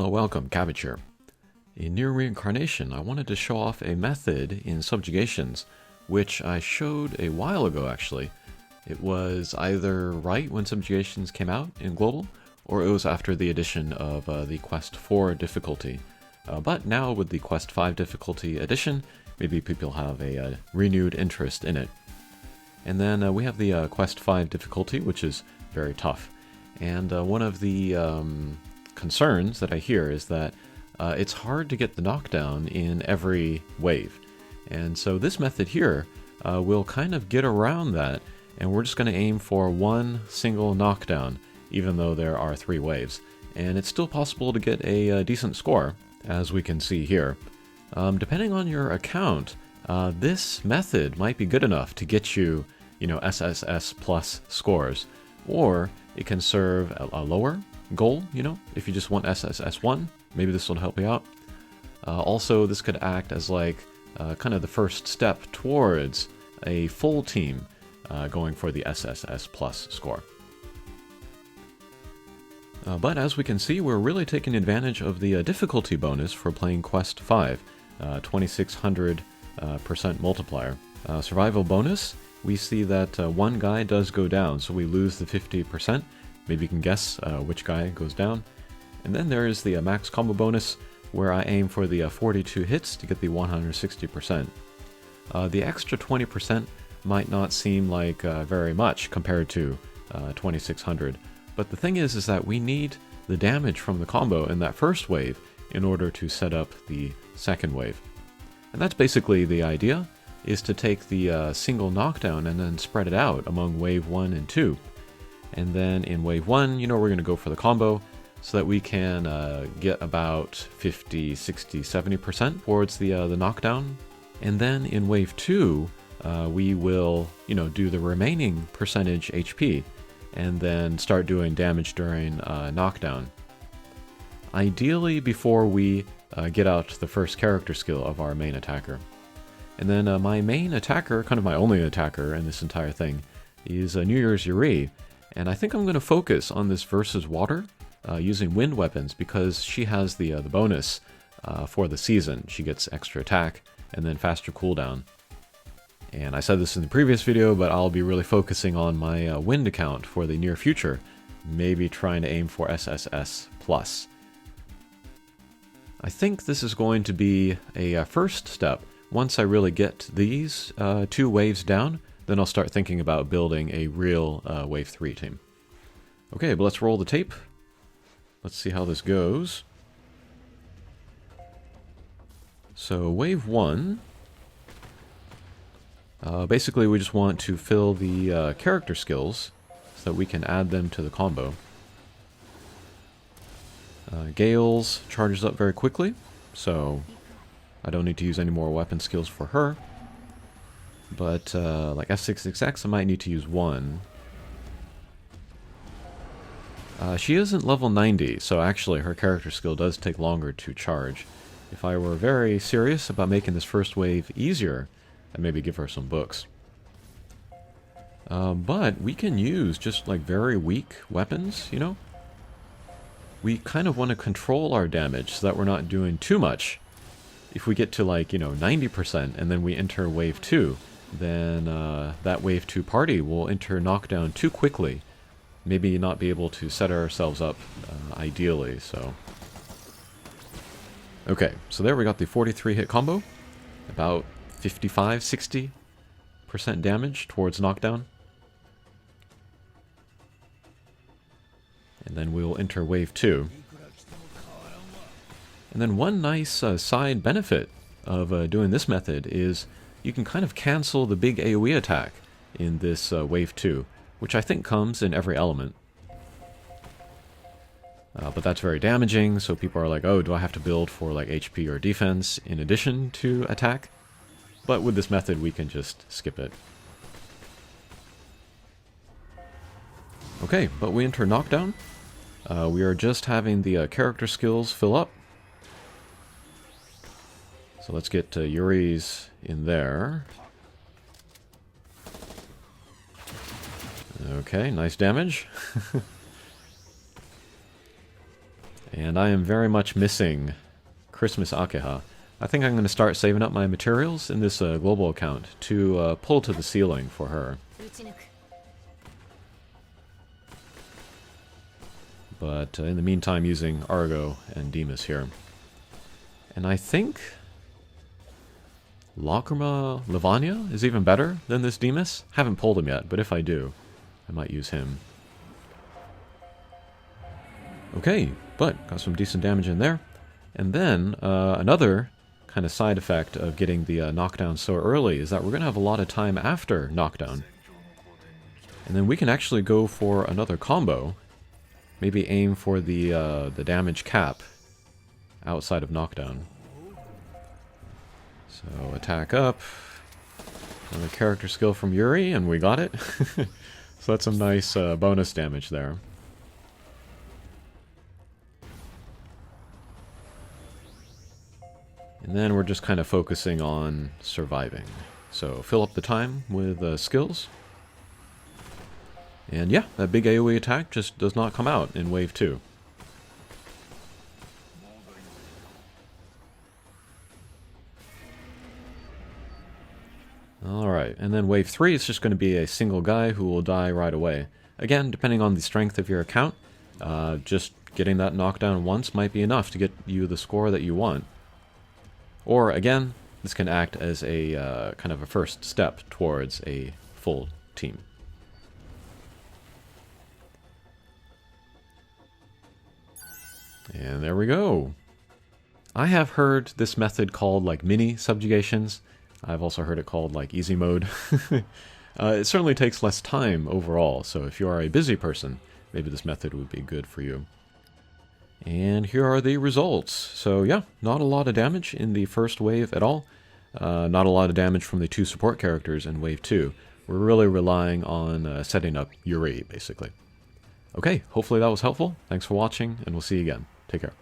Hello, welcome, Cabbage here. In Nier Reincarnation, I wanted to show off a method in Subjugations, which I showed a while ago actually. It was either right when Subjugations came out in Global, or it was after the addition of the Quest 4 difficulty. But now with the Quest 5 difficulty addition, maybe people have a renewed interest in it. And then we have the Quest 5 difficulty, which is very tough. And one of the concerns that I hear is that it's hard to get the knockdown in every wave. And so this method here will kind of get around that, and we're just going to aim for one single knockdown, even though there are 3 waves. And it's still possible to get a decent score, as we can see here. Depending on your account, this method might be good enough to get you, SSS plus scores, or it can serve a lower goal, if you just want SSS1, maybe this will help you out. Also, this could act as like kind of the first step towards a full team going for the SSS plus score. But as we can see, we're really taking advantage of the difficulty bonus for playing Quest 5, 2600% multiplier. Survival bonus, we see that one guy does go down, so we lose the 50%. Maybe you can guess which guy goes down. And then there is the max combo bonus, where I aim for the 42 hits to get the 160%. The extra 20% might not seem like very much compared to 2600, but the thing is that we need the damage from the combo in that first wave in order to set up the second wave. And that's basically the idea, is to take the single knockdown and then spread it out among wave 1 and 2. And then in wave 1, we're going to go for the combo so that we can get about 50, 60, 70% towards the knockdown. And then in wave 2, we will, do the remaining percentage HP and then start doing damage during knockdown. Ideally before we get out the first character skill of our main attacker. And then my main attacker, kind of my only attacker in this entire thing, is Nier's Yuri. And I think I'm going to focus on this versus water using wind weapons because she has the bonus for the season. She gets extra attack and then faster cooldown. And I said this in the previous video, but I'll be really focusing on my wind account for the near future, maybe trying to aim for SSS+. I think this is going to be a first step. Once I really get these 2 waves down, then I'll start thinking about building a real Wave 3 team. Okay, but let's roll the tape. Let's see how this goes. So Wave 1, basically we just want to fill the character skills so that we can add them to the combo. Gales charges up very quickly, so I don't need to use any more weapon skills for her. But like F66X, I might need to use 1. She isn't level 90, so actually her character skill does take longer to charge. If I were very serious about making this first wave easier, I'd maybe give her some books. But we can use just like very weak weapons, We kind of want to control our damage so that we're not doing too much. If we get to like, 90% and then we enter wave 2, then that wave 2 party will enter knockdown too quickly. Maybe not be able to set ourselves up ideally, so. Okay, so there we got the 43 hit combo. About 55-60% damage towards knockdown. And then we'll enter wave 2. And then one nice side benefit of doing this method is you can kind of cancel the big AoE attack in this wave 2, which I think comes in every element. But that's very damaging, so people are like, oh, do I have to build for like HP or defense in addition to attack? But with this method, we can just skip it. Okay, but we enter knockdown. We are just having the character skills fill up. So let's get Yuri's in there. Okay, nice damage. And I am very much missing Christmas Akeha. I think I'm going to start saving up my materials in this global account to pull to the ceiling for her. But in the meantime, using Argo and Demas here. And I think Lacrima Livania is even better than this Demas. Haven't pulled him yet, but if I do, I might use him. Okay, but got some decent damage in there. And then another kind of side effect of getting the knockdown so early is that we're going to have a lot of time after knockdown. And then we can actually go for another combo. Maybe aim for the damage cap outside of knockdown. So attack up. Another character skill from Yuri, and we got it. So that's some nice bonus damage there. And then we're just kind of focusing on surviving. So fill up the time with skills. And yeah, that big AoE attack just does not come out in Wave 2. Alright, and then Wave 3 is just going to be a single guy who will die right away. Again, depending on the strength of your account, just getting that knockdown once might be enough to get you the score that you want. Or, again, this can act as a kind of a first step towards a full team. And there we go. I have heard this method called like mini subjugations. I've also heard it called like easy mode. It certainly takes less time overall, so if you are a busy person, maybe this method would be good for you. And here are the results. So yeah, not a lot of damage in the first wave at all. Not a lot of damage from the two support characters in Wave 2. We're really relying on setting up Yuri, basically. Okay, hopefully that was helpful. Thanks for watching, and we'll see you again. Take care.